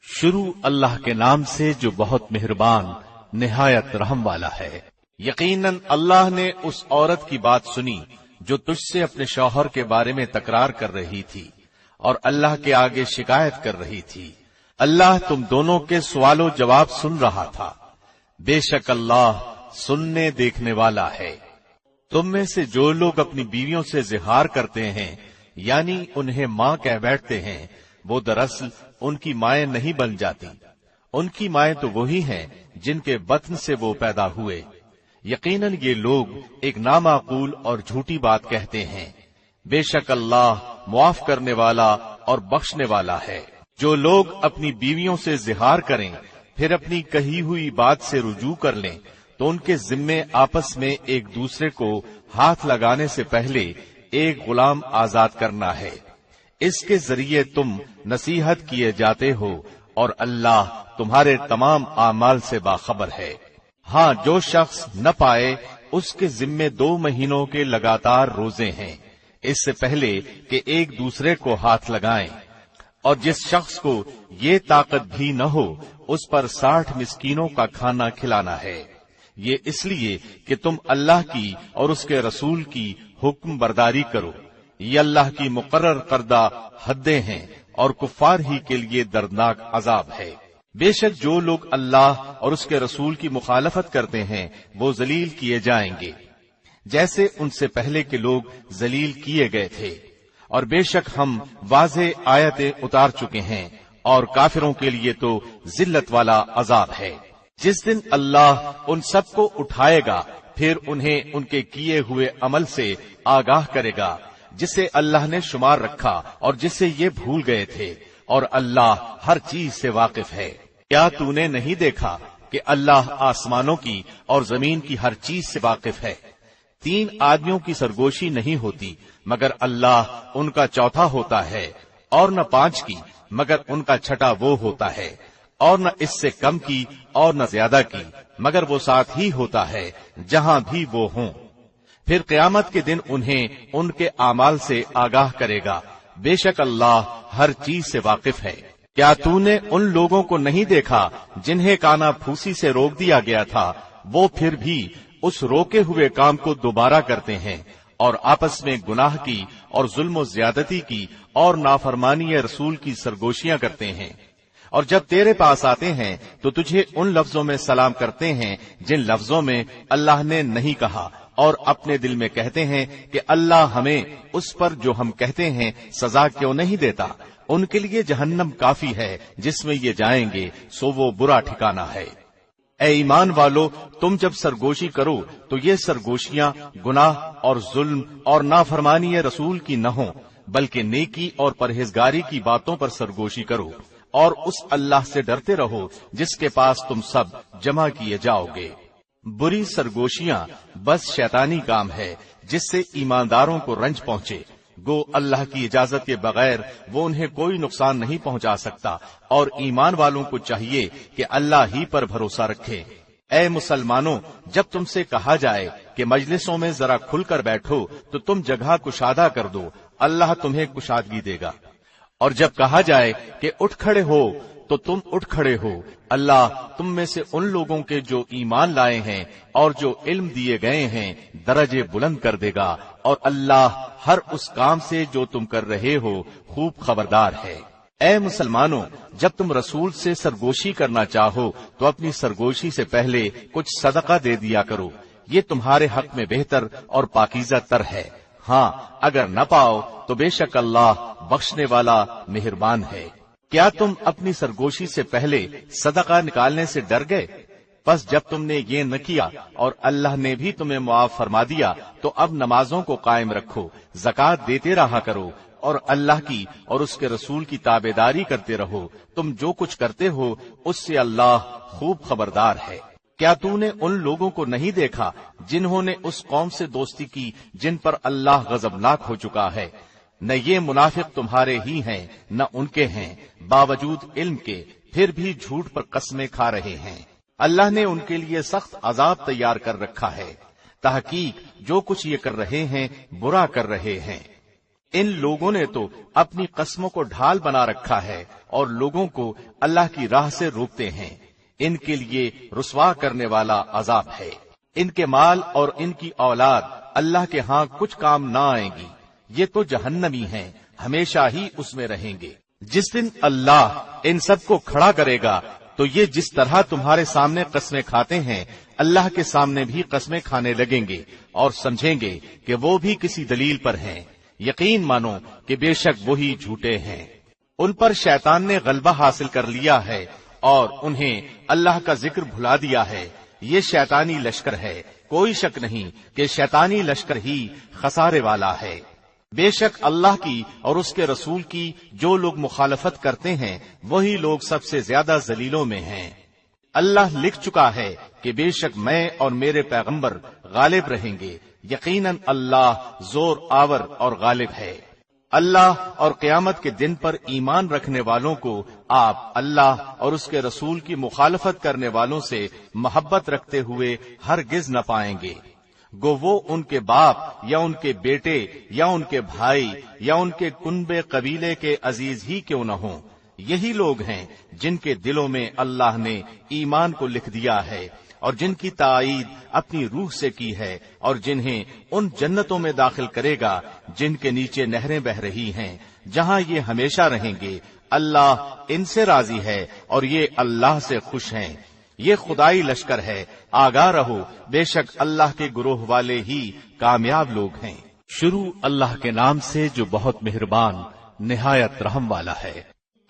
شروع اللہ کے نام سے جو بہت مہربان نہایت رحم والا ہے۔ یقیناً اللہ نے اس عورت کی بات سنی جو تجھ سے اپنے شوہر کے بارے میں تکرار کر رہی تھی اور اللہ کے آگے شکایت کر رہی تھی۔ اللہ تم دونوں کے سوال و جواب سن رہا تھا، بے شک اللہ سننے دیکھنے والا ہے۔ تم میں سے جو لوگ اپنی بیویوں سے زہار کرتے ہیں یعنی انہیں ماں کہہ بیٹھتے ہیں، وہ دراصل ان کی مائیں نہیں بن جاتی، ان کی مائیں تو وہی ہیں جن کے بطن سے وہ پیدا ہوئے۔ یقیناً یہ لوگ ایک نامعقول اور جھوٹی بات کہتے ہیں، بے شک اللہ معاف کرنے والا اور بخشنے والا ہے۔ جو لوگ اپنی بیویوں سے زہار کریں پھر اپنی کہی ہوئی بات سے رجوع کر لیں تو ان کے ذمے آپس میں ایک دوسرے کو ہاتھ لگانے سے پہلے ایک غلام آزاد کرنا ہے۔ اس کے ذریعے تم نصیحت کیے جاتے ہو اور اللہ تمہارے تمام اعمال سے باخبر ہے۔ ہاں، جو شخص نہ پائے اس کے ذمے 2 مہینوں کے لگاتار روزے ہیں اس سے پہلے کہ ایک دوسرے کو ہاتھ لگائیں، اور جس شخص کو یہ طاقت بھی نہ ہو اس پر 60 مسکینوں کا کھانا کھلانا ہے۔ یہ اس لیے کہ تم اللہ کی اور اس کے رسول کی حکم برداری کرو۔ یہ اللہ کی مقرر کردہ حدیں ہیں اور کفار ہی کے لیے دردناک عذاب ہے۔ بے شک جو لوگ اللہ اور اس کے رسول کی مخالفت کرتے ہیں وہ ذلیل کیے جائیں گے جیسے ان سے پہلے کے لوگ ذلیل کیے گئے تھے، اور بے شک ہم واضح آیتیں اتار چکے ہیں اور کافروں کے لیے تو ذلت والا عذاب ہے۔ جس دن اللہ ان سب کو اٹھائے گا پھر انہیں ان کے کیے ہوئے عمل سے آگاہ کرے گا جسے اللہ نے شمار رکھا اور جسے یہ بھول گئے تھے، اور اللہ ہر چیز سے واقف ہے۔ کیا تو نے نہیں دیکھا کہ اللہ آسمانوں کی اور زمین کی ہر چیز سے واقف ہے؟ 3 آدمیوں کی سرگوشی نہیں ہوتی مگر اللہ ان کا چوتھا ہوتا ہے، اور نہ 5 کی مگر ان کا چھٹا وہ ہوتا ہے، اور نہ اس سے کم کی اور نہ زیادہ کی مگر وہ ساتھ ہی ہوتا ہے جہاں بھی وہ ہوں۔ پھر قیامت کے دن انہیں ان کے اعمال سے آگاہ کرے گا، بے شک اللہ ہر چیز سے واقف ہے۔ کیا تو نے ان لوگوں کو نہیں دیکھا جنہیں کانا پھوسی سے روک دیا گیا تھا، وہ پھر بھی اس روکے ہوئے کام کو دوبارہ کرتے ہیں اور آپس میں گناہ کی اور ظلم و زیادتی کی اور نافرمانی رسول کی سرگوشیاں کرتے ہیں، اور جب تیرے پاس آتے ہیں تو تجھے ان لفظوں میں سلام کرتے ہیں جن لفظوں میں اللہ نے نہیں کہا، اور اپنے دل میں کہتے ہیں کہ اللہ ہمیں اس پر جو ہم کہتے ہیں سزا کیوں نہیں دیتا۔ ان کے لیے جہنم کافی ہے جس میں یہ جائیں گے، سو وہ برا ٹھکانہ ہے۔ اے ایمان والو، تم جب سرگوشی کرو تو یہ سرگوشیاں گناہ اور ظلم اور نافرمانی رسول کی نہ ہوں، بلکہ نیکی اور پرہیزگاری کی باتوں پر سرگوشی کرو، اور اس اللہ سے ڈرتے رہو جس کے پاس تم سب جمع کیے جاؤ گے۔ بری سرگوشیاں بس شیطانی کام ہے جس سے ایمانداروں کو رنج پہنچے، گو اللہ کی اجازت کے بغیر وہ انہیں کوئی نقصان نہیں پہنچا سکتا، اور ایمان والوں کو چاہیے کہ اللہ ہی پر بھروسہ رکھے۔ اے مسلمانوں، جب تم سے کہا جائے کہ مجلسوں میں ذرا کھل کر بیٹھو تو تم جگہ کشادہ کر دو، اللہ تمہیں کشادگی دے گا، اور جب کہا جائے کہ اٹھ کھڑے ہو تو تم اٹھ کھڑے ہو، اللہ تم میں سے ان لوگوں کے جو ایمان لائے ہیں اور جو علم دیے گئے ہیں درجے بلند کر دے گا، اور اللہ ہر اس کام سے جو تم کر رہے ہو خوب خبردار ہے۔ اے مسلمانوں، جب تم رسول سے سرگوشی کرنا چاہو تو اپنی سرگوشی سے پہلے کچھ صدقہ دے دیا کرو، یہ تمہارے حق میں بہتر اور پاکیزہ تر ہے۔ ہاں، اگر نہ پاؤ تو بے شک اللہ بخشنے والا مہربان ہے۔ کیا تم اپنی سرگوشی سے پہلے صدقہ نکالنے سے ڈر گئے؟ پس جب تم نے یہ نہ کیا اور اللہ نے بھی تمہیں معاف فرما دیا تو اب نمازوں کو قائم رکھو، زکوٰۃ دیتے رہا کرو، اور اللہ کی اور اس کے رسول کی تابعداری کرتے رہو، تم جو کچھ کرتے ہو اس سے اللہ خوب خبردار ہے۔ کیا تو نے ان لوگوں کو نہیں دیکھا جنہوں نے اس قوم سے دوستی کی جن پر اللہ غضبناک ہو چکا ہے؟ نہ یہ منافق تمہارے ہی ہیں نہ ان کے ہیں، باوجود علم کے پھر بھی جھوٹ پر قسمیں کھا رہے ہیں۔ اللہ نے ان کے لیے سخت عذاب تیار کر رکھا ہے، تحقیق جو کچھ یہ کر رہے ہیں برا کر رہے ہیں۔ ان لوگوں نے تو اپنی قسموں کو ڈھال بنا رکھا ہے اور لوگوں کو اللہ کی راہ سے روکتے ہیں، ان کے لیے رسوا کرنے والا عذاب ہے۔ ان کے مال اور ان کی اولاد اللہ کے ہاں کچھ کام نہ آئیں گی، یہ تو جہنمی ہیں، ہمیشہ ہی اس میں رہیں گے۔ جس دن اللہ ان سب کو کھڑا کرے گا تو یہ جس طرح تمہارے سامنے قسمیں کھاتے ہیں اللہ کے سامنے بھی قسمیں کھانے لگیں گے اور سمجھیں گے کہ وہ بھی کسی دلیل پر ہیں۔ یقین مانو کہ بے شک وہی جھوٹے ہیں۔ ان پر شیطان نے غلبہ حاصل کر لیا ہے اور انہیں اللہ کا ذکر بھلا دیا ہے۔ یہ شیطانی لشکر ہے، کوئی شک نہیں کہ شیطانی لشکر ہی خسارے والا ہے۔ بے شک اللہ کی اور اس کے رسول کی جو لوگ مخالفت کرتے ہیں وہی لوگ سب سے زیادہ ذلیلوں میں ہیں۔ اللہ لکھ چکا ہے کہ بے شک میں اور میرے پیغمبر غالب رہیں گے، یقیناً اللہ زور آور اور غالب ہے۔ اللہ اور قیامت کے دن پر ایمان رکھنے والوں کو آپ اللہ اور اس کے رسول کی مخالفت کرنے والوں سے محبت رکھتے ہوئے ہرگز نہ پائیں گے، گو وہ ان کے باپ یا ان کے بیٹے یا ان کے بھائی یا ان کے کنبے قبیلے کے عزیز ہی کیوں نہ ہوں۔ یہی لوگ ہیں جن کے دلوں میں اللہ نے ایمان کو لکھ دیا ہے اور جن کی تائید اپنی روح سے کی ہے، اور جنہیں ان جنتوں میں داخل کرے گا جن کے نیچے نہریں بہ رہی ہیں، جہاں یہ ہمیشہ رہیں گے۔ اللہ ان سے راضی ہے اور یہ اللہ سے خوش ہیں۔ یہ خدائی لشکر ہے، آگاہ رہو، بے شک اللہ کے گروہ والے ہی کامیاب لوگ ہیں۔ شروع اللہ کے نام سے جو بہت مہربان نہایت رحم والا ہے۔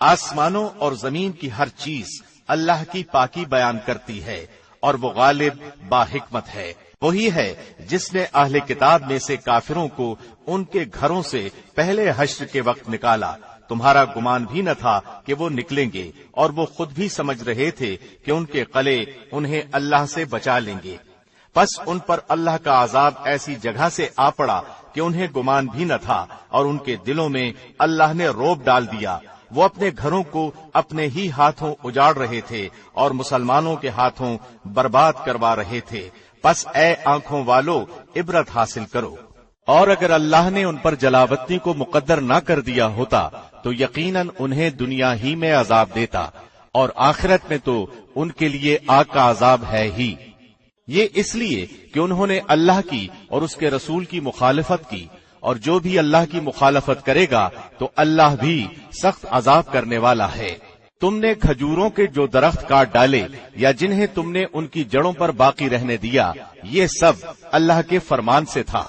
آسمانوں اور زمین کی ہر چیز اللہ کی پاکی بیان کرتی ہے اور وہ غالب با حکمت ہے۔ وہی ہے جس نے اہل کتاب میں سے کافروں کو ان کے گھروں سے پہلے حشر کے وقت نکالا۔ تمہارا گمان بھی نہ تھا کہ وہ نکلیں گے، اور وہ خود بھی سمجھ رہے تھے کہ ان کے قلعے انہیں اللہ سے بچا لیں گے۔ پس ان پر اللہ کا عذاب ایسی جگہ سے آ پڑا کہ انہیں گمان بھی نہ تھا، اور ان کے دلوں میں اللہ نے روب ڈال دیا۔ وہ اپنے گھروں کو اپنے ہی ہاتھوں اجاڑ رہے تھے اور مسلمانوں کے ہاتھوں برباد کروا رہے تھے۔ پس اے آنکھوں والو عبرت حاصل کرو۔ اور اگر اللہ نے ان پر جلاوطنی کو مقدر نہ کر دیا ہوتا تو یقیناً انہیں دنیا ہی میں عذاب دیتا، اور آخرت میں تو ان کے لیے آگ کا عذاب ہے ہی۔ یہ اس لیے کہ انہوں نے اللہ کی اور اس کے رسول کی مخالفت کی، اور جو بھی اللہ کی مخالفت کرے گا تو اللہ بھی سخت عذاب کرنے والا ہے۔ تم نے کھجوروں کے جو درخت کاٹ ڈالے یا جنہیں تم نے ان کی جڑوں پر باقی رہنے دیا، یہ سب اللہ کے فرمان سے تھا،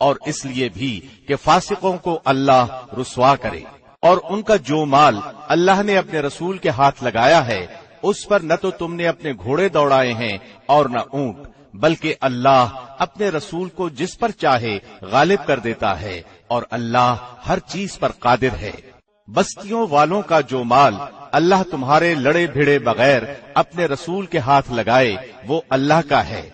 اور اس لیے بھی کہ فاسقوں کو اللہ رسوا کرے۔ اور ان کا جو مال اللہ نے اپنے رسول کے ہاتھ لگایا ہے اس پر نہ تو تم نے اپنے گھوڑے دوڑائے ہیں اور نہ اونٹ، بلکہ اللہ اپنے رسول کو جس پر چاہے غالب کر دیتا ہے، اور اللہ ہر چیز پر قادر ہے۔ بستیوں والوں کا جو مال اللہ تمہارے لڑے بھیڑے بغیر اپنے رسول کے ہاتھ لگائے وہ اللہ کا ہے،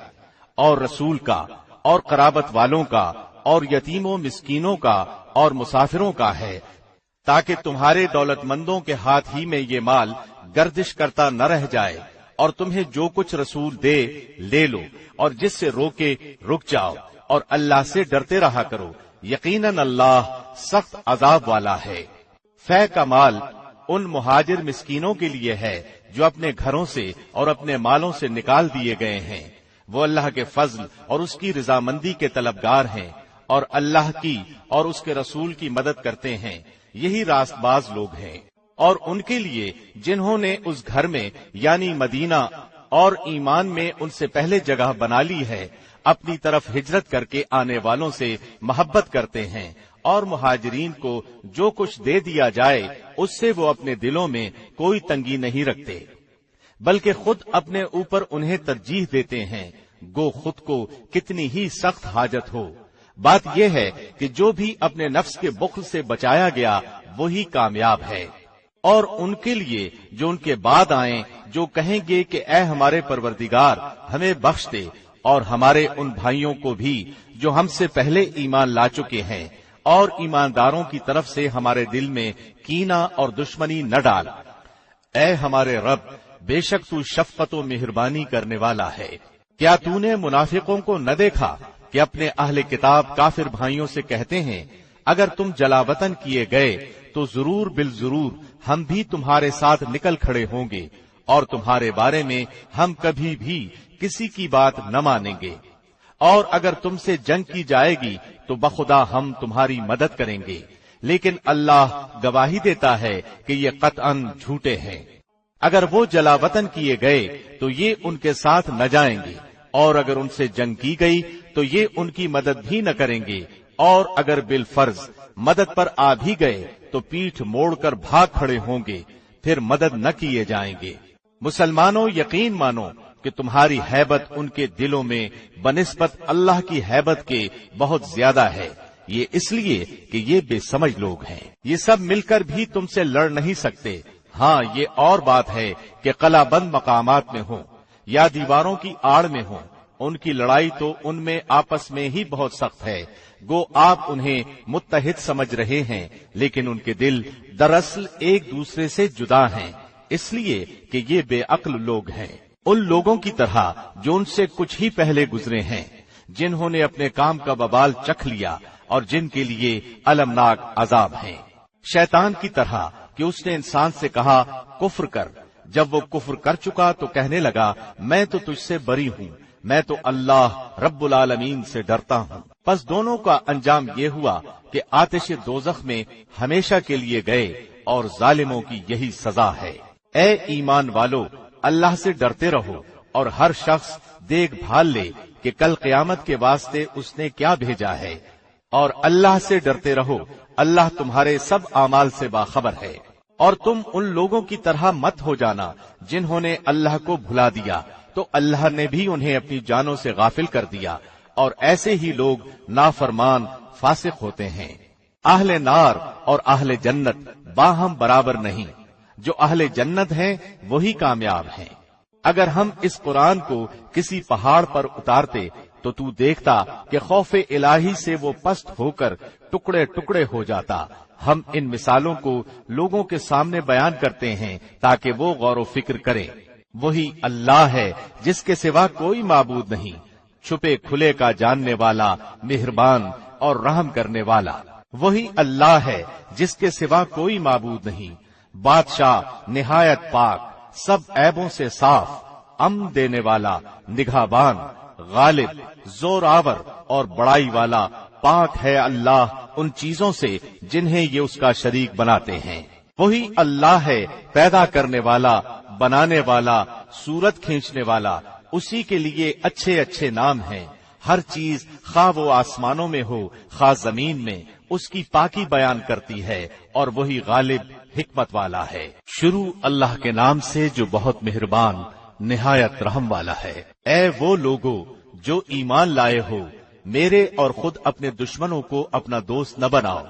اور رسول کا، اور قرابت والوں کا، اور یتیموں مسکینوں کا، اور مسافروں کا ہے، تاکہ تمہارے دولت مندوں کے ہاتھ ہی میں یہ مال گردش کرتا نہ رہ جائے، اور تمہیں جو کچھ رسول دے لے لو، اور جس سے روکے رک جاؤ، اور اللہ سے ڈرتے رہا کرو، یقیناً اللہ سخت عذاب والا ہے۔ فے کا مال ان مہاجر مسکینوں کے لیے ہے جو اپنے گھروں سے اور اپنے مالوں سے نکال دیے گئے ہیں، وہ اللہ کے فضل اور اس کی رضامندی کے طلبگار ہیں، اور اللہ کی اور اس کے رسول کی مدد کرتے ہیں، یہی راست باز لوگ ہیں۔ اور ان کے لیے جنہوں نے اس گھر میں یعنی مدینہ اور ایمان میں ان سے پہلے جگہ بنا لی ہے، اپنی طرف ہجرت کر کے آنے والوں سے محبت کرتے ہیں، اور مہاجرین کو جو کچھ دے دیا جائے اس سے وہ اپنے دلوں میں کوئی تنگی نہیں رکھتے، بلکہ خود اپنے اوپر انہیں ترجیح دیتے ہیں، گو خود کو کتنی ہی سخت حاجت ہو۔ بات یہ ہے کہ جو بھی اپنے نفس کے بخل سے بچایا گیا وہی کامیاب ہے۔ اور ان کے لیے جو ان کے بعد آئیں، جو کہیں گے کہ اے ہمارے پروردگار ہمیں بخش دے، اور ہمارے ان بھائیوں کو بھی جو ہم سے پہلے ایمان لا چکے ہیں، اور ایمانداروں کی طرف سے ہمارے دل میں کینہ اور دشمنی نہ ڈال، اے ہمارے رب بے شک تو شفقت و مہربانی کرنے والا ہے۔ کیا تو نے منافقوں کو نہ دیکھا کہ اپنے اہل کتاب کافر بھائیوں سے کہتے ہیں اگر تم جلا وطن کیے گئے تو ضرور بالضرور ہم بھی تمہارے ساتھ نکل کھڑے ہوں گے اور تمہارے بارے میں ہم کبھی بھی کسی کی بات نہ مانیں گے، اور اگر تم سے جنگ کی جائے گی تو بخدا ہم تمہاری مدد کریں گے، لیکن اللہ گواہی دیتا ہے کہ یہ قطعاً جھوٹے ہیں۔ اگر وہ جلا وطن کیے گئے تو یہ ان کے ساتھ نہ جائیں گے، اور اگر ان سے جنگ کی گئی تو یہ ان کی مدد بھی نہ کریں گے، اور اگر بالفرض مدد پر آ بھی گئے تو پیٹھ موڑ کر بھاگ کھڑے ہوں گے، پھر مدد نہ کیے جائیں گے۔ مسلمانوں یقین مانو کہ تمہاری ہیبت ان کے دلوں میں بنسبت اللہ کی ہیبت کے بہت زیادہ ہے، یہ اس لیے کہ یہ بے سمجھ لوگ ہیں۔ یہ سب مل کر بھی تم سے لڑ نہیں سکتے۔ ہاں یہ اور بات ہے کہ قلعہ بند مقامات میں ہوں یا دیواروں کی آڑ میں ہوں، ان کی لڑائی تو ان میں آپس میں ہی بہت سخت ہے، گو آپ انہیں متحد سمجھ رہے ہیں، لیکن ان کے دل دراصل ایک دوسرے سے جدا ہیں، اس لیے کہ یہ بے عقل لوگ ہیں، ان لوگوں کی طرح جو ان سے کچھ ہی پہلے گزرے ہیں، جنہوں نے اپنے کام کا وبال چکھ لیا اور جن کے لیے المناک عذاب ہیں۔ شیطان کی طرح کہ اس نے انسان سے کہا کفر کر، جب وہ کفر کر چکا تو کہنے لگا میں تو تجھ سے بری ہوں، میں تو اللہ رب العالمین سے ڈرتا ہوں۔ پس دونوں کا انجام یہ ہوا کہ آتش دوزخ میں ہمیشہ کے لیے گئے، اور ظالموں کی یہی سزا ہے۔ اے ایمان والو، اللہ سے ڈرتے رہو، اور ہر شخص دیکھ بھال لے کہ کل قیامت کے واسطے اس نے کیا بھیجا ہے، اور اللہ سے ڈرتے رہو، اللہ تمہارے سب اعمال سے باخبر ہے۔ اور تم ان لوگوں کی طرح مت ہو جانا جنہوں نے اللہ کو بھلا دیا تو اللہ نے بھی انہیں اپنی جانوں سے غافل کر دیا، اور ایسے ہی لوگ نافرمان فاسق ہوتے ہیں۔ اہل نار اور اہل جنت باہم برابر نہیں، جو اہل جنت ہیں وہی کامیاب ہیں۔ اگر ہم اس قرآن کو کسی پہاڑ پر اتارتے تو دیکھتا کہ خوف الہی سے وہ پست ہو کر ٹکڑے ٹکڑے ہو جاتا۔ ہم ان مثالوں کو لوگوں کے سامنے بیان کرتے ہیں تاکہ وہ غور و فکر کریں۔ وہی اللہ ہے جس کے سوا کوئی معبود نہیں، چھپے کھلے کا جاننے والا، مہربان اور رحم کرنے والا۔ وہی اللہ ہے جس کے سوا کوئی معبود نہیں، بادشاہ نہایت پاک، سب عیبوں سے صاف، امن دینے والا، نگہبان، غالب، زور آور اور بڑائی والا۔ پاک ہے اللہ ان چیزوں سے جنہیں یہ اس کا شریک بناتے ہیں۔ وہی اللہ ہے پیدا کرنے والا، بنانے والا، صورت کھینچنے والا، اسی کے لیے اچھے اچھے نام ہیں۔ ہر چیز خواہ وہ آسمانوں میں ہو خواہ زمین میں اس کی پاکی بیان کرتی ہے، اور وہی غالب حکمت والا ہے۔ شروع اللہ کے نام سے جو بہت مہربان نہایت رحم والا ہے۔ اے وہ لوگو جو ایمان لائے ہو، میرے اور خود اپنے دشمنوں کو اپنا دوست نہ بناؤ۔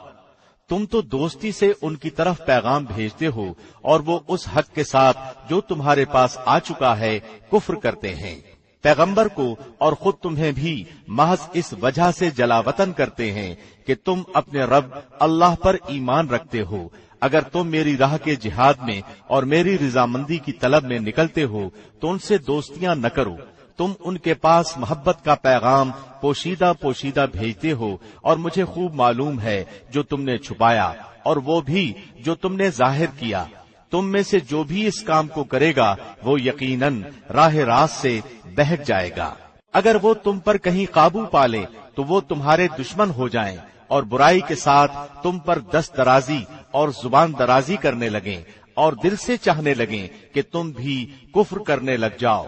تم تو دوستی سے ان کی طرف پیغام بھیجتے ہو، اور وہ اس حق کے ساتھ جو تمہارے پاس آ چکا ہے کفر کرتے ہیں۔ پیغمبر کو اور خود تمہیں بھی محض اس وجہ سے جلا وطن کرتے ہیں کہ تم اپنے رب اللہ پر ایمان رکھتے ہو۔ اگر تم میری راہ کے جہاد میں اور میری رضامندی کی طلب میں نکلتے ہو تو ان سے دوستیاں نہ کرو۔ تم ان کے پاس محبت کا پیغام پوشیدہ پوشیدہ بھیجتے ہو، اور مجھے خوب معلوم ہے جو تم نے چھپایا اور وہ بھی جو تم نے ظاہر کیا۔ تم میں سے جو بھی اس کام کو کرے گا وہ یقیناً راہ راست سے بہک جائے گا۔ اگر وہ تم پر کہیں قابو پالے تو وہ تمہارے دشمن ہو جائیں، اور برائی کے ساتھ تم پر دست درازی اور زبان درازی کرنے لگیں، اور دل سے چاہنے لگیں کہ تم بھی کفر کرنے لگ جاؤ۔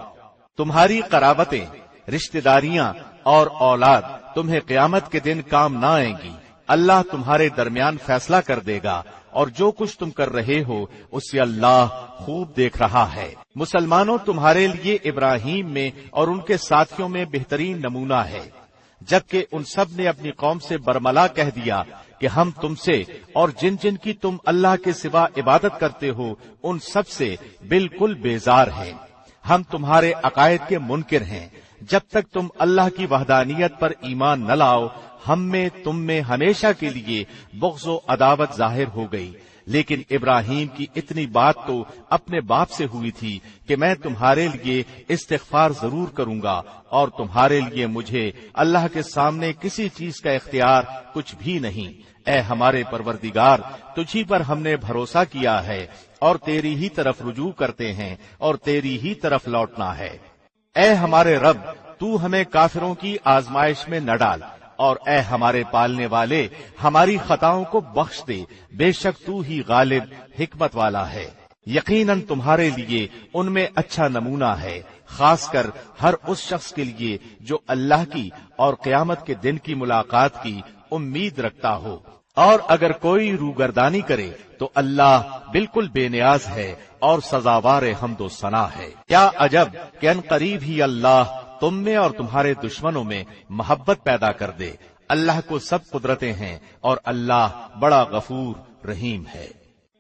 تمہاری قرابتیں، رشتہ داریاں اور اولاد تمہیں قیامت کے دن کام نہ آئیں گی۔ اللہ تمہارے درمیان فیصلہ کر دے گا، اور جو کچھ تم کر رہے ہو اسے اللہ خوب دیکھ رہا ہے۔ مسلمانوں، تمہارے لیے ابراہیم میں اور ان کے ساتھیوں میں بہترین نمونہ ہے، جبکہ ان سب نے اپنی قوم سے برملا کہہ دیا کہ ہم تم سے اور جن جن کی تم اللہ کے سوا عبادت کرتے ہو ان سب سے بالکل بیزار ہیں۔ ہم تمہارے عقائد کے منکر ہیں۔ جب تک تم اللہ کی وحدانیت پر ایمان نہ لاؤ، ہم میں تم میں ہمیشہ کے لیے بغض و عداوت ظاہر ہو گئی۔ لیکن ابراہیم کی اتنی بات تو اپنے باپ سے ہوئی تھی کہ میں تمہارے لیے استغفار ضرور کروں گا، اور تمہارے لیے مجھے اللہ کے سامنے کسی چیز کا اختیار کچھ بھی نہیں۔ اے ہمارے پروردگار، تجھی پر ہم نے بھروسہ کیا ہے اور تیری ہی طرف رجوع کرتے ہیں اور تیری ہی طرف لوٹنا ہے۔ اے ہمارے رب، تو ہمیں کافروں کی آزمائش میں نہ ڈال، اور اے ہمارے پالنے والے، ہماری خطاؤں کو بخش دے، بے شک تو ہی غالب حکمت والا ہے۔ یقیناً تمہارے لیے ان میں اچھا نمونہ ہے، خاص کر ہر اس شخص کے لیے جو اللہ کی اور قیامت کے دن کی ملاقات کی امید رکھتا ہو، اور اگر کوئی روگردانی کرے تو اللہ بالکل بے نیاز ہے اور سزاوار حمد و ثنا ہے۔ کیا عجب کہ ان قریب ہی اللہ تم میں اور تمہارے دشمنوں میں محبت پیدا کر دے۔ اللہ کو سب قدرتیں ہیں اور اللہ بڑا غفور رحیم ہے۔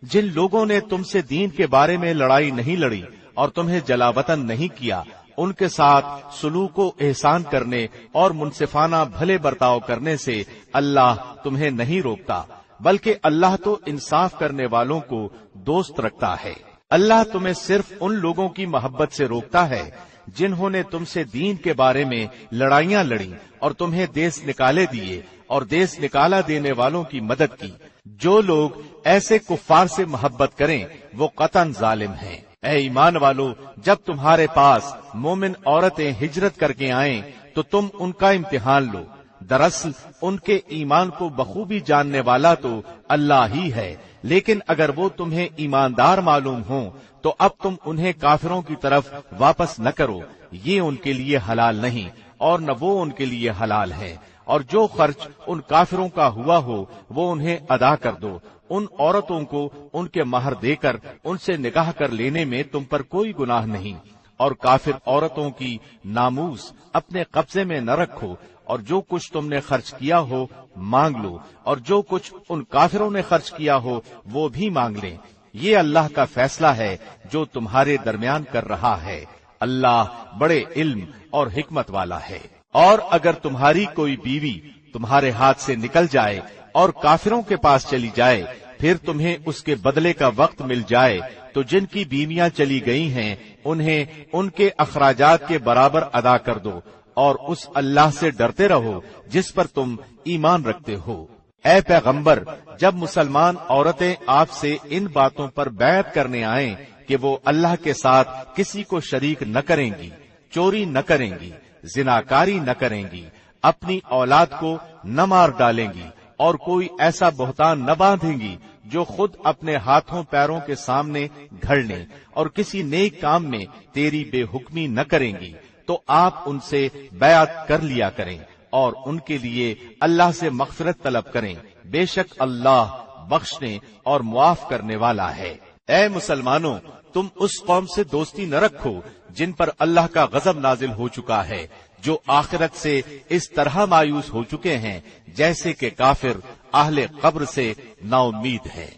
جن لوگوں نے تم سے دین کے بارے میں لڑائی نہیں لڑی اور تمہیں جلا وطن نہیں کیا، ان کے ساتھ سلوک و احسان کرنے اور منصفانہ بھلے برتاؤ کرنے سے اللہ تمہیں نہیں روکتا، بلکہ اللہ تو انصاف کرنے والوں کو دوست رکھتا ہے۔ اللہ تمہیں صرف ان لوگوں کی محبت سے روکتا ہے جنہوں نے تم سے دین کے بارے میں لڑائیاں لڑی اور تمہیں دیس نکالے دیے اور دیس نکالا دینے والوں کی مدد کی۔ جو لوگ ایسے کفار سے محبت کریں وہ قطعاً ظالم ہیں۔ اے ایمان والو، جب تمہارے پاس مومن عورتیں ہجرت کر کے آئیں تو تم ان کا امتحان لو۔ دراصل ان کے ایمان کو بخوبی جاننے والا تو اللہ ہی ہے، لیکن اگر وہ تمہیں ایماندار معلوم ہوں تو اب تم انہیں کافروں کی طرف واپس نہ کرو، یہ ان کے لیے حلال نہیں اور نہ وہ ان کے لیے حلال ہے، اور جو خرچ ان کافروں کا ہوا ہو وہ انہیں ادا کر دو۔ ان عورتوں کو ان کے مہر دے کر ان سے نکاح کر لینے میں تم پر کوئی گناہ نہیں، اور کافر عورتوں کی ناموس اپنے قبضے میں نہ رکھو، اور جو کچھ تم نے خرچ کیا ہو مانگ لو، اور جو کچھ ان کافروں نے خرچ کیا ہو وہ بھی مانگ لیں۔ یہ اللہ کا فیصلہ ہے جو تمہارے درمیان کر رہا ہے، اللہ بڑے علم اور حکمت والا ہے۔ اور اگر تمہاری کوئی بیوی تمہارے ہاتھ سے نکل جائے اور کافروں کے پاس چلی جائے، پھر تمہیں اس کے بدلے کا وقت مل جائے تو جن کی بیویاں چلی گئی ہیں انہیں ان کے اخراجات کے برابر ادا کر دو، اور اس اللہ سے ڈرتے رہو جس پر تم ایمان رکھتے ہو۔ اے پیغمبر، جب مسلمان عورتیں آپ سے ان باتوں پر بیعت کرنے آئیں کہ وہ اللہ کے ساتھ کسی کو شریک نہ کریں گی، چوری نہ کریں گی، زناکاری نہ کریں گی، اپنی اولاد کو نہ مار ڈالیں گی، اور کوئی ایسا بہتان نہ باندھیں گی جو خود اپنے ہاتھوں پیروں کے سامنے گھڑ لیں، اور کسی نیک کام میں تیری بے حکمی نہ کریں گی، تو آپ ان سے بیعت کر لیا کریں اور ان کے لیے اللہ سے مغفرت طلب کریں، بے شک اللہ بخشنے اور معاف کرنے والا ہے۔ اے مسلمانوں، تم اس قوم سے دوستی نہ رکھو جن پر اللہ کا غضب نازل ہو چکا ہے، جو آخرت سے اس طرح مایوس ہو چکے ہیں جیسے کہ کافر اہل قبر سے نا امید ہے۔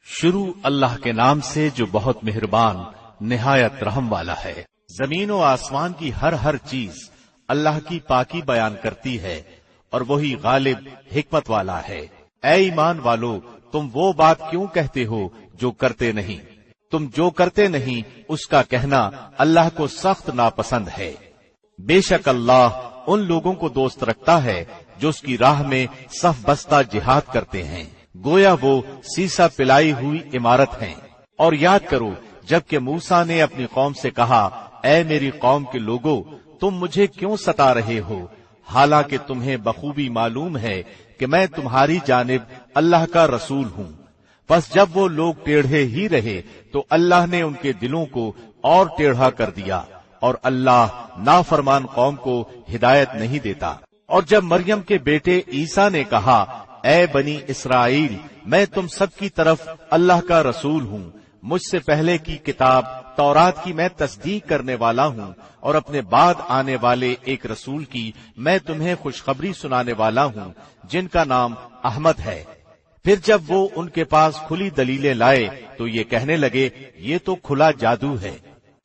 شروع اللہ کے نام سے جو بہت مہربان نہایت رحم والا ہے۔ زمین و آسمان کی ہر چیز اللہ کی پاکی بیان کرتی ہے اور وہی غالب حکمت والا ہے۔ اے ایمان والو، تم وہ بات کیوں کہتے ہو جو کرتے نہیں؟ تم جو کرتے نہیں اس کا کہنا اللہ کو سخت ناپسند ہے۔ بے شک اللہ ان لوگوں کو دوست رکھتا ہے جو اس کی راہ میں صف بستہ جہاد کرتے ہیں، گویا وہ سیسا پلائی ہوئی عمارت ہیں۔ اور یاد کرو جبکہ موسیٰ نے اپنی قوم سے کہا، اے میری قوم کے لوگو، تم مجھے کیوں ستا رہے ہو، حالانکہ تمہیں بخوبی معلوم ہے کہ میں تمہاری جانب اللہ کا رسول ہوں۔ پس جب وہ لوگ ٹیڑھے ہی رہے تو اللہ نے ان کے دلوں کو اور ٹیڑھا کر دیا، اور اللہ نافرمان قوم کو ہدایت نہیں دیتا۔ اور جب مریم کے بیٹے عیسیٰ نے کہا، اے بنی اسرائیل، میں تم سب کی طرف اللہ کا رسول ہوں، مجھ سے پہلے کی کتاب تورات کی میں تصدیق کرنے والا ہوں، اور اپنے بعد آنے والے ایک رسول کی میں تمہیں خوشخبری سنانے والا ہوں جن کا نام احمد ہے۔ پھر جب وہ ان کے پاس کھلی دلیلیں لائے تو یہ کہنے لگے، یہ تو کھلا جادو ہے۔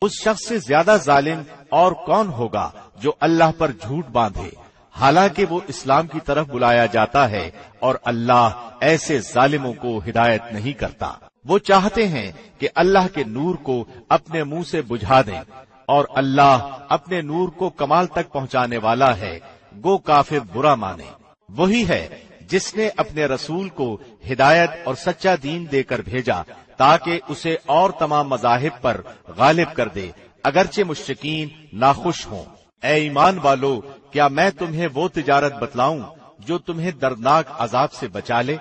اس شخص سے زیادہ ظالم اور کون ہوگا جو اللہ پر جھوٹ باندھے، حالانکہ وہ اسلام کی طرف بلایا جاتا ہے، اور اللہ ایسے ظالموں کو ہدایت نہیں کرتا۔ وہ چاہتے ہیں کہ اللہ کے نور کو اپنے منہ سے بجھا دیں، اور اللہ اپنے نور کو کمال تک پہنچانے والا ہے، گو کافر برا مانے۔ وہی ہے جس نے اپنے رسول کو ہدایت اور سچا دین دے کر بھیجا تاکہ اسے اور تمام مذاہب پر غالب کر دے، اگرچہ مشرکین ناخوش ہوں۔ اے ایمان والو، کیا میں تمہیں وہ تجارت بتلاؤں جو تمہیں دردناک عذاب سے بچا لے؟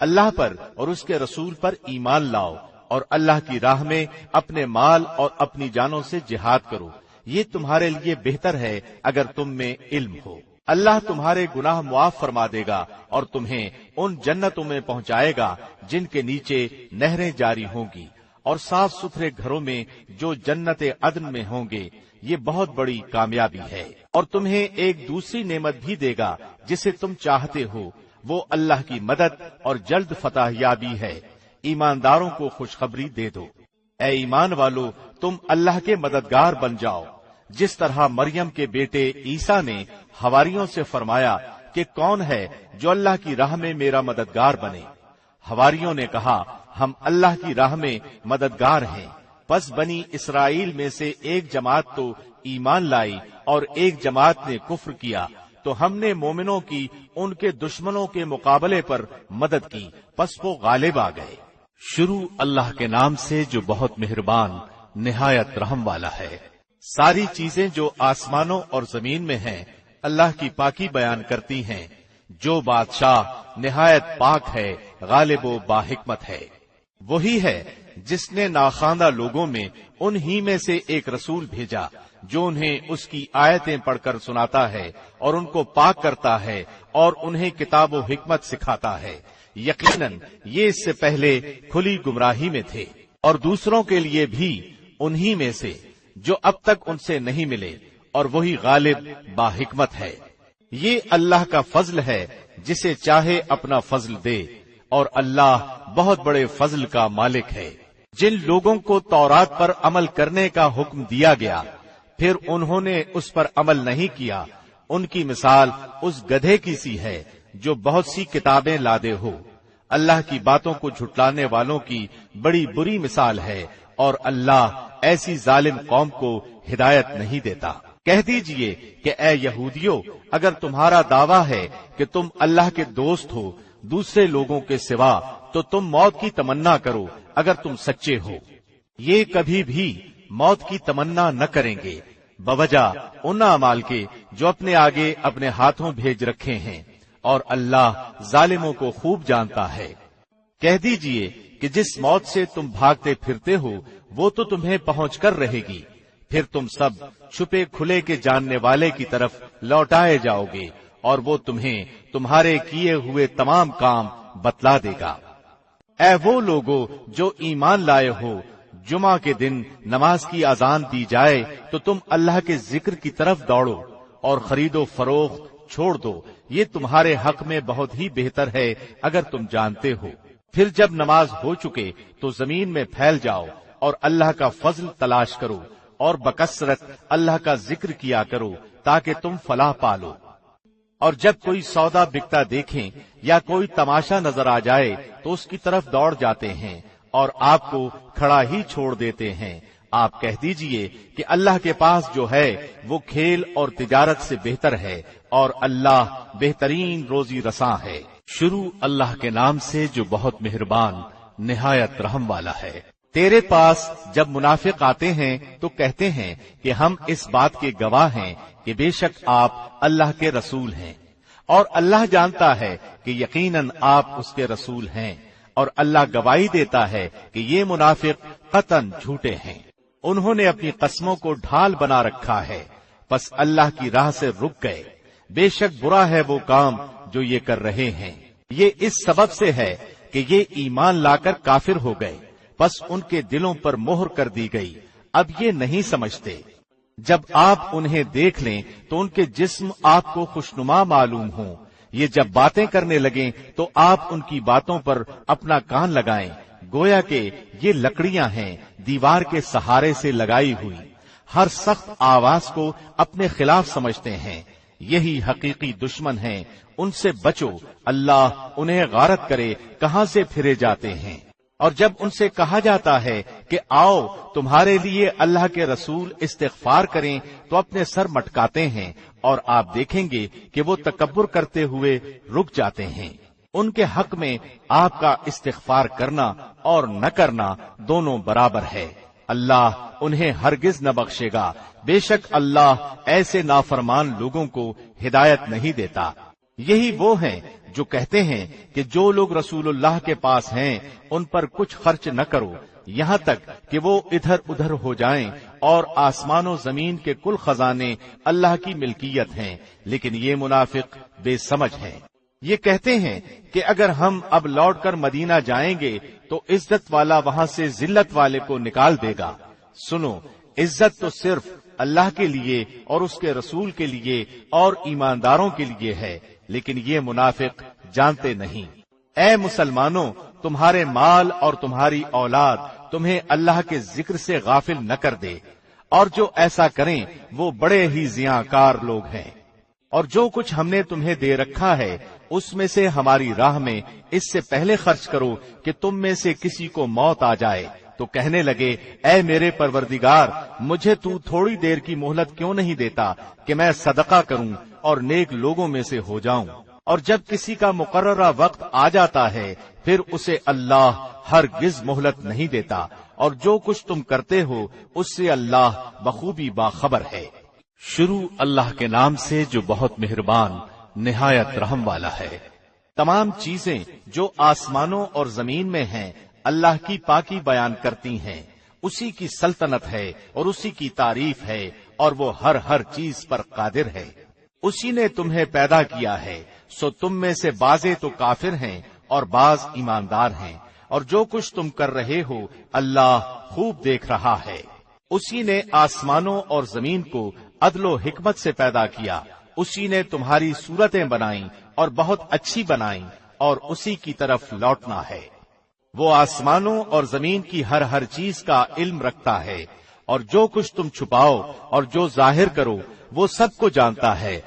اللہ پر اور اس کے رسول پر ایمان لاؤ اور اللہ کی راہ میں اپنے مال اور اپنی جانوں سے جہاد کرو، یہ تمہارے لیے بہتر ہے اگر تم میں علم ہو۔ اللہ تمہارے گناہ معاف فرما دے گا اور تمہیں ان جنتوں میں پہنچائے گا جن کے نیچے نہریں جاری ہوں گی، اور صاف ستھرے گھروں میں جو جنت عدن میں ہوں گے۔ یہ بہت بڑی کامیابی ہے۔ اور تمہیں ایک دوسری نعمت بھی دے گا جسے تم چاہتے ہو، وہ اللہ کی مدد اور جلد فتح یابی ہے۔ ایمانداروں کو خوشخبری دے دو۔ اے ایمان والو، تم اللہ کے مددگار بن جاؤ، جس طرح مریم کے بیٹے عیسیٰ نے حواریوں سے فرمایا کہ کون ہے جو اللہ کی راہ میں میرا مددگار بنے؟ حواریوں نے کہا، ہم اللہ کی راہ میں مددگار ہیں۔ پس بنی اسرائیل میں سے ایک جماعت تو ایمان لائی اور ایک جماعت نے کفر کیا، تو ہم نے مومنوں کی ان کے دشمنوں کے مقابلے پر مدد کی، پس وہ غالب آ گئے۔ شروع اللہ کے نام سے جو بہت مہربان نہایت رحم والا ہے۔ ساری چیزیں جو آسمانوں اور زمین میں ہیں اللہ کی پاکی بیان کرتی ہیں۔ جو بادشاہ نہایت پاک ہے، غالب و باحکمت ہے، وہی ہے جس نے ناخواندہ لوگوں میں انہی میں سے ایک رسول بھیجا جو انہیں اس کی آیتیں پڑھ کر سناتا ہے اور ان کو پاک کرتا ہے اور انہیں کتاب و حکمت سکھاتا ہے۔ یقیناً یہ اس سے پہلے کھلی گمراہی میں تھے اور دوسروں کے لیے بھی انہی میں سے جو اب تک ان سے نہیں ملے، اور وہی غالب باحکمت ہے۔ یہ اللہ کا فضل ہے، جسے چاہے اپنا فضل دے، اور اللہ بہت بڑے فضل کا مالک ہے۔ جن لوگوں کو تورات پر عمل کرنے کا حکم دیا گیا پھر انہوں نے اس پر عمل نہیں کیا، ان کی مثال اس گدھے کی سی ہے جو بہت سی کتابیں لادے ہو۔ اللہ کی باتوں کو جھٹلانے والوں کی بڑی بری مثال ہے، اور اللہ ایسی ظالم قوم کو ہدایت نہیں دیتا۔ کہہ دیجئے کہ اے یہودیو، اگر تمہارا دعویٰ ہے کہ تم اللہ کے دوست ہو دوسرے لوگوں کے سوا، تو تم موت کی تمنا کرو اگر تم سچے ہو۔ یہ کبھی بھی موت کی تمنا نہ کریں گے بوجہ ان اعمال کے جو اپنے آگے اپنے ہاتھوں بھیج رکھے ہیں، اور اللہ ظالموں کو خوب جانتا ہے۔ کہہ دیجئے کہ جس موت سے تم بھاگتے پھرتے ہو وہ تو تمہیں پہنچ کر رہے گی، پھر تم سب چھپے کھلے کے جاننے والے کی طرف لوٹائے جاؤ گے، اور وہ تمہیں تمہارے کیے ہوئے تمام کام بتلا دے گا۔ اے وہ لوگو جو ایمان لائے ہو، جمعہ کے دن نماز کی اذان دی جائے تو تم اللہ کے ذکر کی طرف دوڑو اور خرید و فروخت چھوڑ دو، یہ تمہارے حق میں بہت ہی بہتر ہے اگر تم جانتے ہو۔ پھر جب نماز ہو چکے تو زمین میں پھیل جاؤ اور اللہ کا فضل تلاش کرو، اور بکثرت اللہ کا ذکر کیا کرو تاکہ تم فلاح پالو۔ اور جب کوئی سودا بکتا دیکھیں یا کوئی تماشا نظر آ جائے تو اس کی طرف دوڑ جاتے ہیں اور آپ کو کھڑا ہی چھوڑ دیتے ہیں۔ آپ کہہ دیجئے کہ اللہ کے پاس جو ہے وہ کھیل اور تجارت سے بہتر ہے، اور اللہ بہترین روزی رساں ہے۔ شروع اللہ کے نام سے جو بہت مہربان نہایت رحم والا ہے۔ تیرے پاس جب منافق آتے ہیں تو کہتے ہیں کہ ہم اس بات کے گواہ ہیں کہ بے شک آپ اللہ کے رسول ہیں، اور اللہ جانتا ہے کہ یقیناً آپ اس کے رسول ہیں، اور اللہ گواہی دیتا ہے کہ یہ منافق قطعاً جھوٹے ہیں۔ انہوں نے اپنی قسموں کو ڈھال بنا رکھا ہے، پس اللہ کی راہ سے رک گئے۔ بے شک برا ہے وہ کام جو یہ کر رہے ہیں۔ یہ اس سبب سے ہے کہ یہ ایمان لا کر کافر ہو گئے، پس ان کے دلوں پر مہر کر دی گئی، اب یہ نہیں سمجھتے۔ جب آپ انہیں دیکھ لیں تو ان کے جسم آپ کو خوشنما معلوم ہوں، یہ جب باتیں کرنے لگیں تو آپ ان کی باتوں پر اپنا کان لگائیں، گویا کہ یہ لکڑیاں ہیں دیوار کے سہارے سے لگائی ہوئی، ہر سخت آواز کو اپنے خلاف سمجھتے ہیں۔ یہی حقیقی دشمن ہیں، ان سے بچو، اللہ انہیں غارت کرے کہاں سے پھرے جاتے ہیں۔ اور جب ان سے کہا جاتا ہے کہ آؤ تمہارے لیے اللہ کے رسول استغفار کریں تو اپنے سر مٹکاتے ہیں اور آپ دیکھیں گے کہ وہ تکبر کرتے ہوئے رک جاتے ہیں۔ ان کے حق میں آپ کا استغفار کرنا اور نہ کرنا دونوں برابر ہے۔ اللہ انہیں ہرگز نہ بخشے گا، بے شک اللہ ایسے نافرمان لوگوں کو ہدایت نہیں دیتا۔ یہی وہ ہیں جو کہتے ہیں کہ جو لوگ رسول اللہ کے پاس ہیں ان پر کچھ خرچ نہ کرو یہاں تک کہ وہ ادھر ادھر ہو جائیں، اور آسمان و زمین کے کل خزانے اللہ کی ملکیت ہیں، لیکن یہ منافق بے سمجھ ہیں۔ یہ کہتے ہیں کہ اگر ہم اب لوٹ کر مدینہ جائیں گے تو عزت والا وہاں سے ذلت والے کو نکال دے گا۔ سنو، عزت تو صرف اللہ کے لیے اور اس کے رسول کے لیے اور ایمانداروں کے لیے ہے، لیکن یہ منافق جانتے نہیں۔ اے مسلمانوں، تمہارے مال اور تمہاری اولاد تمہیں اللہ کے ذکر سے غافل نہ کر دے، اور جو ایسا کریں وہ بڑے ہی ضیاءکار لوگ ہیں۔ اور جو کچھ ہم نے تمہیں دے رکھا ہے اس میں سے ہماری راہ میں اس سے پہلے خرچ کرو کہ تم میں سے کسی کو موت آ جائے تو کہنے لگے، اے میرے پروردگار، مجھے تو تھوڑی دیر کی مہلت کیوں نہیں دیتا کہ میں صدقہ کروں اور نیک لوگوں میں سے ہو جاؤں۔ اور جب کسی کا مقررہ وقت آ جاتا ہے پھر اسے اللہ ہرگز مہلت نہیں دیتا، اور جو کچھ تم کرتے ہو اس سے اللہ بخوبی باخبر ہے۔ شروع اللہ کے نام سے جو بہت مہربان نہایت رحم والا ہے۔ تمام چیزیں جو آسمانوں اور زمین میں ہیں اللہ کی پاکی بیان کرتی ہیں، اسی کی سلطنت ہے اور اسی کی تعریف ہے، اور وہ ہر چیز پر قادر ہے۔ اسی نے تمہیں پیدا کیا ہے، سو تم میں سے بعضے تو کافر ہیں اور بعض ایماندار ہیں، اور جو کچھ تم کر رہے ہو اللہ خوب دیکھ رہا ہے۔ اسی نے آسمانوں اور زمین کو عدل و حکمت سے پیدا کیا، اسی نے تمہاری صورتیں بنائیں اور بہت اچھی بنائیں، اور اسی کی طرف لوٹنا ہے۔ وہ آسمانوں اور زمین کی ہر چیز کا علم رکھتا ہے، اور جو کچھ تم چھپاؤ اور جو ظاہر کرو وہ سب کو جانتا ہے،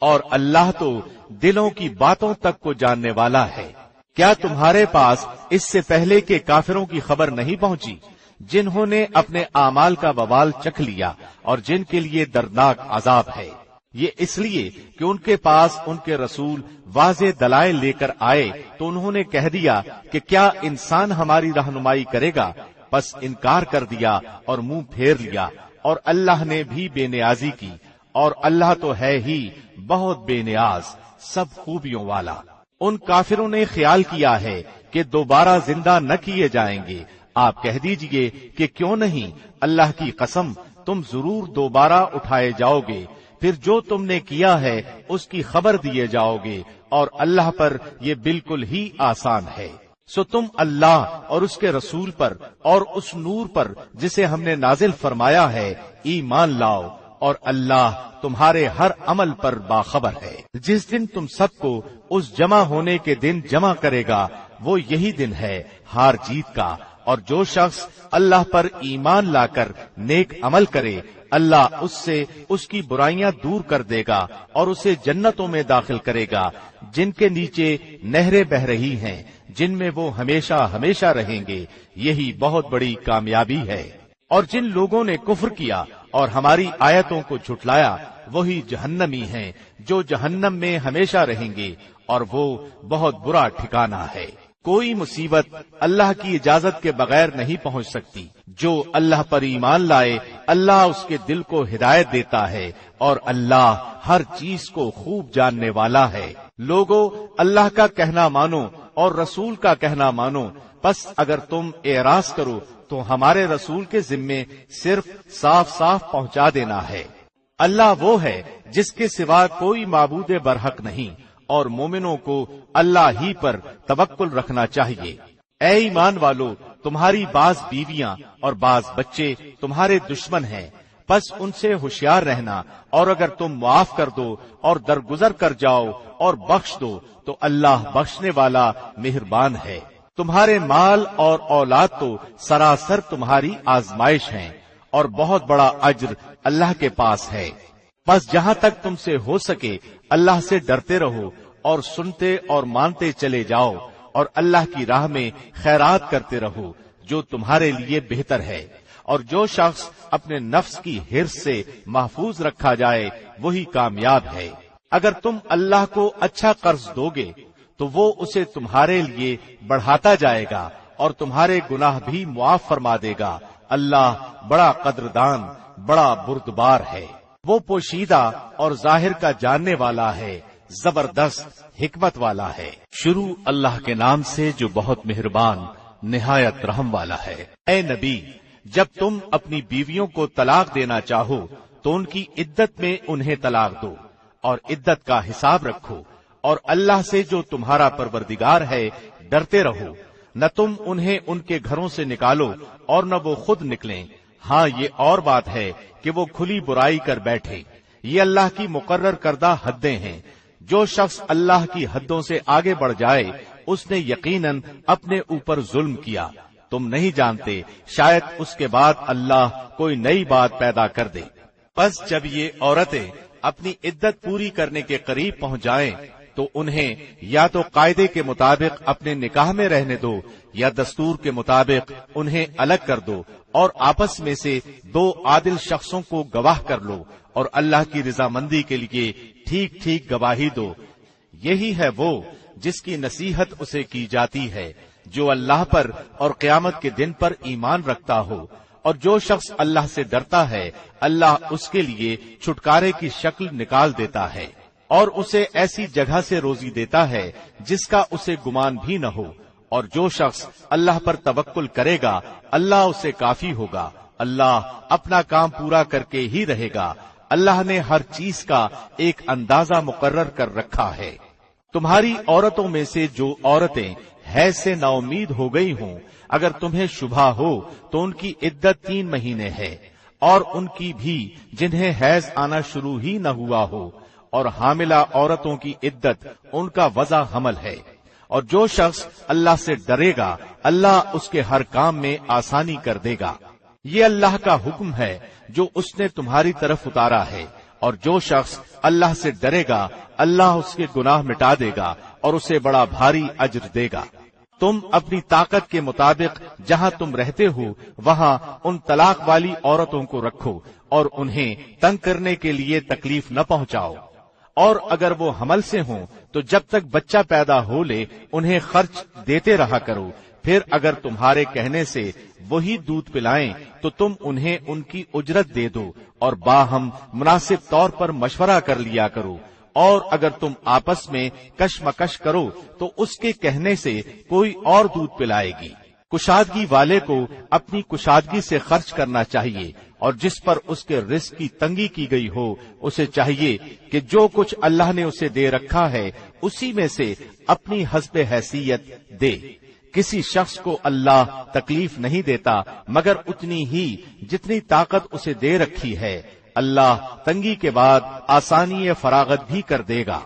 اور اللہ تو دلوں کی باتوں تک کو جاننے والا ہے۔ کیا تمہارے پاس اس سے پہلے کے کافروں کی خبر نہیں پہنچی جنہوں نے اپنے اعمال کا وبال چکھ لیا اور جن کے لیے دردناک عذاب ہے؟ یہ اس لیے کہ ان کے پاس ان کے رسول واضح دلائل لے کر آئے تو انہوں نے کہہ دیا کہ کیا انسان ہماری رہنمائی کرے گا؟ بس انکار کر دیا اور منہ پھیر لیا، اور اللہ نے بھی بے نیازی کی، اور اللہ تو ہے ہی بہت بے نیاز سب خوبیوں والا۔ ان کافروں نے خیال کیا ہے کہ دوبارہ زندہ نہ کیے جائیں گے۔ آپ کہہ دیجئے کہ کیوں نہیں، اللہ کی قسم تم ضرور دوبارہ اٹھائے جاؤ گے، پھر جو تم نے کیا ہے اس کی خبر دیے جاؤ گے، اور اللہ پر یہ بالکل ہی آسان ہے۔ سو تم اللہ اور اس کے رسول پر اور اس نور پر جسے ہم نے نازل فرمایا ہے ایمان لاؤ، اور اللہ تمہارے ہر عمل پر باخبر ہے۔ جس دن تم سب کو اس جمع ہونے کے دن جمع کرے گا وہ یہی دن ہے ہار جیت کا، اور جو شخص اللہ پر ایمان لا کر نیک عمل کرے اللہ اس سے اس کی برائیاں دور کر دے گا اور اسے جنتوں میں داخل کرے گا جن کے نیچے نہریں بہ رہی ہیں، جن میں وہ ہمیشہ ہمیشہ رہیں گے۔ یہی بہت بڑی کامیابی ہے۔ اور جن لوگوں نے کفر کیا اور ہماری آیتوں کو جھٹلایا وہی جہنمی ہیں جو جہنم میں ہمیشہ رہیں گے، اور وہ بہت برا ٹھکانہ ہے۔ کوئی مصیبت اللہ کی اجازت کے بغیر نہیں پہنچ سکتی۔ جو اللہ پر ایمان لائے اللہ اس کے دل کو ہدایت دیتا ہے، اور اللہ ہر چیز کو خوب جاننے والا ہے۔ لوگو، اللہ کا کہنا مانو اور رسول کا کہنا مانو، پس اگر تم اعراض کرو تو ہمارے رسول کے ذمے صرف صاف پہنچا دینا ہے۔ اللہ وہ ہے جس کے سوا کوئی معبود برحق نہیں، اور مومنوں کو اللہ ہی پر توکل رکھنا چاہیے۔ اے ایمان والو، تمہاری بعض بیویاں اور بعض بچے تمہارے دشمن ہیں، پس ان سے ہوشیار رہنا، اور اگر تم معاف کر دو اور درگزر کر جاؤ اور بخش دو تو اللہ بخشنے والا مہربان ہے۔ تمہارے مال اور اولاد تو سراسر تمہاری آزمائش ہیں، اور بہت بڑا اجر اللہ کے پاس ہے۔ بس جہاں تک تم سے ہو سکے اللہ سے ڈرتے رہو اور سنتے اور مانتے چلے جاؤ، اور اللہ کی راہ میں خیرات کرتے رہو جو تمہارے لیے بہتر ہے، اور جو شخص اپنے نفس کی حرص سے محفوظ رکھا جائے وہی کامیاب ہے۔ اگر تم اللہ کو اچھا قرض دو گے تو وہ اسے تمہارے لیے بڑھاتا جائے گا اور تمہارے گناہ بھی معاف فرما دے گا۔ اللہ بڑا قدردان، بڑا بردبار ہے۔ وہ پوشیدہ اور ظاہر کا جاننے والا ہے، زبردست حکمت والا ہے۔ شروع اللہ کے نام سے جو بہت مہربان نہایت رحم والا ہے۔ اے نبی، جب تم اپنی بیویوں کو طلاق دینا چاہو تو ان کی عدت میں انہیں طلاق دو اور عدت کا حساب رکھو، اور اللہ سے جو تمہارا پروردگار ہے ڈرتے رہو۔ نہ تم انہیں ان کے گھروں سے نکالو اور نہ وہ خود نکلیں۔ ہاں، یہ اور بات ہے کہ وہ کھلی برائی کر بیٹھے۔ یہ اللہ کی مقرر کردہ حدیں ہیں۔ جو شخص اللہ کی حدوں سے آگے بڑھ جائے اس نے یقیناً اپنے اوپر ظلم کیا۔ تم نہیں جانتے، شاید اس کے بعد اللہ کوئی نئی بات پیدا کر دے۔ بس جب یہ عورتیں اپنی عدت پوری کرنے کے قریب پہنچ جائیں تو انہیں یا تو قاعدے کے مطابق اپنے نکاح میں رہنے دو یا دستور کے مطابق انہیں الگ کر دو، اور آپس میں سے دو عادل شخصوں کو گواہ کر لو، اور اللہ کی رضامندی کے لیے ٹھیک ٹھیک گواہی دو۔ یہی ہے وہ جس کی نصیحت اسے کی جاتی ہے جو اللہ پر اور قیامت کے دن پر ایمان رکھتا ہو، اور جو شخص اللہ سے ڈرتا ہے اللہ اس کے لیے چھٹکارے کی شکل نکال دیتا ہے، اور اسے ایسی جگہ سے روزی دیتا ہے جس کا اسے گمان بھی نہ ہو، اور جو شخص اللہ پر توکل کرے گا اللہ اسے کافی ہوگا۔ اللہ اپنا کام پورا کر کے ہی رہے گا۔ اللہ نے ہر چیز کا ایک اندازہ مقرر کر رکھا ہے۔ تمہاری عورتوں میں سے جو عورتیں حیض سے نا امید ہو گئی ہوں، اگر تمہیں شبہ ہو تو ان کی عدت 3 مہینے ہے، اور ان کی بھی جنہیں حیض آنا شروع ہی نہ ہوا ہو، اور حاملہ عورتوں کی عدت ان کا وضع حمل ہے۔ اور جو شخص اللہ سے ڈرے گا اللہ اس کے ہر کام میں آسانی کر دے گا۔ یہ اللہ کا حکم ہے جو اس نے تمہاری طرف اتارا ہے، اور جو شخص اللہ سے ڈرے گا اللہ اس کے گناہ مٹا دے گا اور اسے بڑا بھاری اجر دے گا۔ تم اپنی طاقت کے مطابق جہاں تم رہتے ہو وہاں ان طلاق والی عورتوں کو رکھو اور انہیں تنگ کرنے کے لیے تکلیف نہ پہنچاؤ، اور اگر وہ حمل سے ہوں تو جب تک بچہ پیدا ہو لے انہیں خرچ دیتے رہا کرو۔ پھر اگر تمہارے کہنے سے وہی دودھ پلائیں تو تم انہیں ان کی اجرت دے دو، اور باہم مناسب طور پر مشورہ کر لیا کرو۔ اور اگر تم آپس میں کشمکش کرو تو اس کے کہنے سے کوئی اور دودھ پلائے گی۔ کشادگی والے کو اپنی کشادگی سے خرچ کرنا چاہیے، اور جس پر اس کے رزق کی تنگی کی گئی ہو اسے چاہیے کہ جو کچھ اللہ نے اسے دے رکھا ہے اسی میں سے اپنی حسب حیثیت دے۔ کسی شخص کو اللہ تکلیف نہیں دیتا مگر اتنی ہی جتنی طاقت اسے دے رکھی ہے۔ اللہ تنگی کے بعد آسانی فراغت بھی کر دے گا۔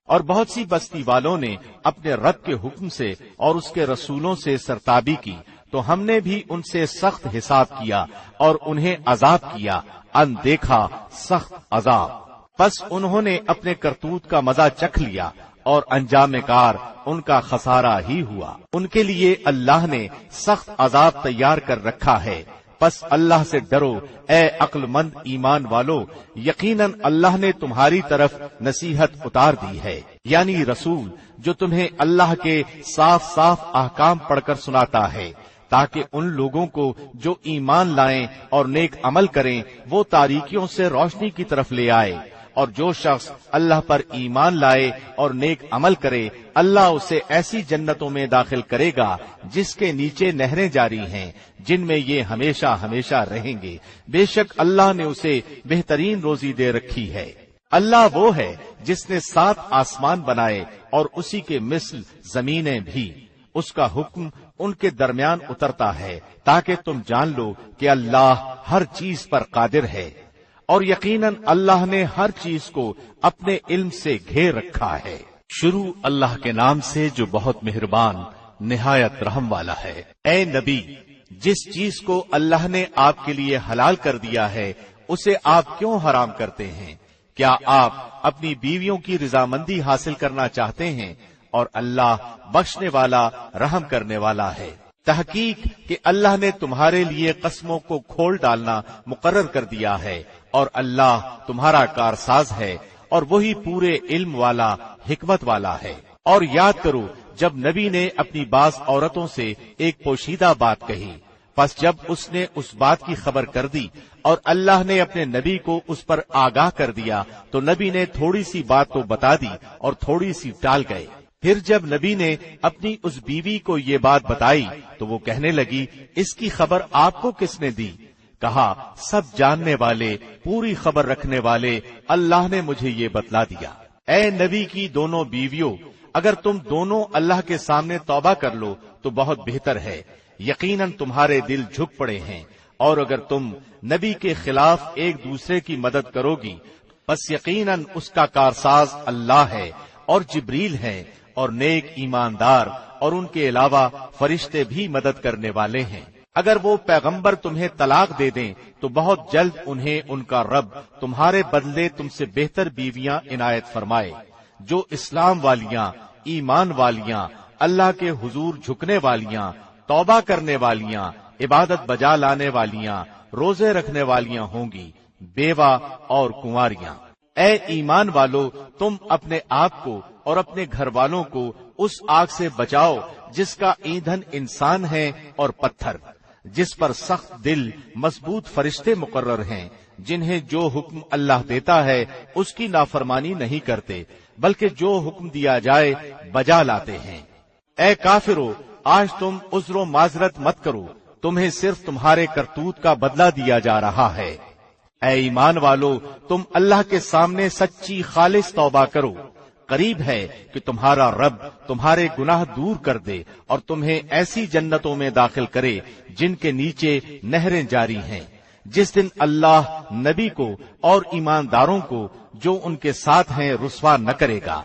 اور بہت سی بستی والوں نے اپنے رب کے حکم سے اور اس کے رسولوں سے سرتابی کی تو ہم نے بھی ان سے سخت حساب کیا اور انہیں عذاب کیا، اندیکھا سخت عذاب۔ پس انہوں نے اپنے کرتوت کا مزہ چکھ لیا اور انجام کار ان کا خسارہ ہی ہوا۔ ان کے لیے اللہ نے سخت عذاب تیار کر رکھا ہے۔ پس اللہ سے ڈرو اے عقل مند ایمان والو، یقیناً اللہ نے تمہاری طرف نصیحت اتار دی ہے، یعنی رسول جو تمہیں اللہ کے صاف صاف احکام پڑھ کر سناتا ہے، تاکہ ان لوگوں کو جو ایمان لائیں اور نیک عمل کریں وہ تاریکیوں سے روشنی کی طرف لے آئے۔ اور جو شخص اللہ پر ایمان لائے اور نیک عمل کرے اللہ اسے ایسی جنتوں میں داخل کرے گا جس کے نیچے نہریں جاری ہیں، جن میں یہ ہمیشہ ہمیشہ رہیں گے۔ بے شک اللہ نے اسے بہترین روزی دے رکھی ہے۔ اللہ وہ ہے جس نے 7 آسمان بنائے اور اسی کے مثل زمینیں بھی، اس کا حکم ان کے درمیان اترتا ہے تاکہ تم جان لو کہ اللہ ہر چیز پر قادر ہے، اور یقیناً اللہ نے ہر چیز کو اپنے علم سے گھیر رکھا ہے۔ شروع اللہ کے نام سے جو بہت مہربان نہایت رحم والا ہے۔ اے نبی، جس چیز کو اللہ نے آپ کے لیے حلال کر دیا ہے اسے آپ کیوں حرام کرتے ہیں؟ کیا آپ اپنی بیویوں کی رضامندی حاصل کرنا چاہتے ہیں اور اللہ بخشنے والا رحم کرنے والا ہے۔ تحقیق کہ اللہ نے تمہارے لیے قسموں کو کھول ڈالنا مقرر کر دیا ہے، اور اللہ تمہارا کارساز ہے، اور وہی پورے علم والا حکمت والا ہے۔ اور یاد کرو جب نبی نے اپنی بعض عورتوں سے ایک پوشیدہ بات کہی، پس جب اس نے اس بات کی خبر کر دی اور اللہ نے اپنے نبی کو اس پر آگاہ کر دیا تو نبی نے تھوڑی سی بات تو بتا دی اور تھوڑی سی ٹال گئے۔ پھر جب نبی نے اپنی اس بیوی کو یہ بات بتائی تو وہ کہنے لگی، اس کی خبر آپ کو کس نے دی؟ کہا، سب جاننے والے، پوری خبر رکھنے والے اللہ نے مجھے یہ بتلا دیا۔ اے نبی کی دونوں بیویوں، اگر تم دونوں اللہ کے سامنے توبہ کر لو تو بہت بہتر ہے، یقیناً تمہارے دل جھک پڑے ہیں، اور اگر تم نبی کے خلاف ایک دوسرے کی مدد کرو گی بس یقیناً اس کا کارساز اللہ ہے، اور جبریل ہے، اور نیک ایماندار اور ان کے علاوہ فرشتے بھی مدد کرنے والے ہیں۔ اگر وہ پیغمبر تمہیں طلاق دے دیں تو بہت جلد انہیں ان کا رب تمہارے بدلے تم سے بہتر بیویاں عنایت فرمائے، جو اسلام والیاں، ایمان والیاں، اللہ کے حضور جھکنے والیاں، توبہ کرنے والیاں، عبادت بجا لانے والیاں، روزے رکھنے والیاں ہوں گی، بیوہ اور کنواریاں۔ اے ایمان والو، تم اپنے آپ کو اور اپنے گھر والوں کو اس آگ سے بچاؤ جس کا ایندھن انسان ہے اور پتھر، جس پر سخت دل مضبوط فرشتے مقرر ہیں، جنہیں جو حکم اللہ دیتا ہے اس کی نافرمانی نہیں کرتے بلکہ جو حکم دیا جائے بجا لاتے ہیں۔ اے کافرو، آج تم عذر و معذرت مت کرو، تمہیں صرف تمہارے کرتوت کا بدلہ دیا جا رہا ہے۔ اے ایمان والو، تم اللہ کے سامنے سچی خالص توبہ کرو، قریب ہے کہ تمہارا رب تمہارے گناہ دور کر دے اور تمہیں ایسی جنتوں میں داخل کرے جن کے نیچے نہریں جاری ہیں۔ جس دن اللہ نبی کو اور ایمانداروں کو جو ان کے ساتھ ہیں رسوا نہ کرے گا،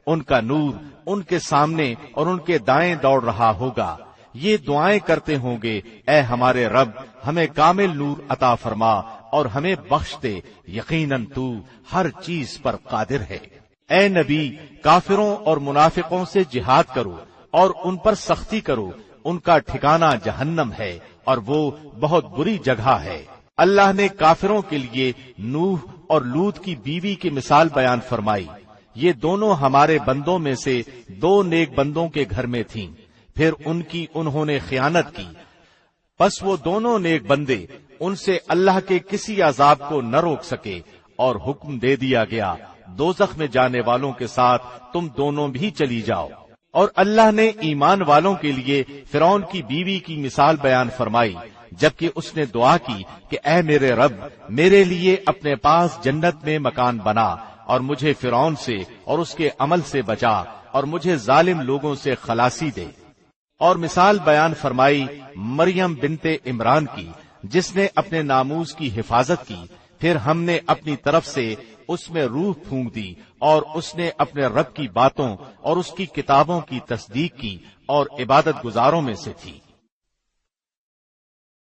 ان کا نور ان کے سامنے اور ان کے دائیں دوڑ رہا ہوگا، یہ دعائیں کرتے ہوں گے، اے ہمارے رب ہمیں کامل نور عطا فرما اور ہمیں بخش دے، یقیناً تو ہر چیز پر قادر ہے۔ اے نبی، کافروں اور منافقوں سے جہاد کرو اور ان پر سختی کرو، ان کا ٹھکانہ جہنم ہے اور وہ بہت بری جگہ ہے۔ اللہ نے کافروں کے لیے نوح اور لوط کی بیوی کی مثال بیان فرمائی، یہ دونوں ہمارے بندوں میں سے دو نیک بندوں کے گھر میں تھیں، پھر ان کی انہوں نے خیانت کی، پس وہ دونوں نیک بندے ان سے اللہ کے کسی عذاب کو نہ روک سکے اور حکم دے دیا گیا دوزخ میں جانے والوں کے ساتھ تم دونوں بھی چلی جاؤ۔ اور اللہ نے ایمان والوں کے لیے فرعون کی بیوی کی مثال بیان فرمائی، جبکہ اس نے دعا کی کہ اے میرے رب، میرے لیے اپنے پاس جنت میں مکان بنا اور مجھے فرعون سے اور اس کے عمل سے بچا اور مجھے ظالم لوگوں سے خلاصی دے۔ اور مثال بیان فرمائی مریم بنت عمران کی، جس نے اپنے ناموس کی حفاظت کی، پھر ہم نے اپنی طرف سے اس میں روح پھونک دی اور اس نے اپنے رب کی باتوں اور اس کی کتابوں کی تصدیق کی اور عبادت گزاروں میں سے تھی۔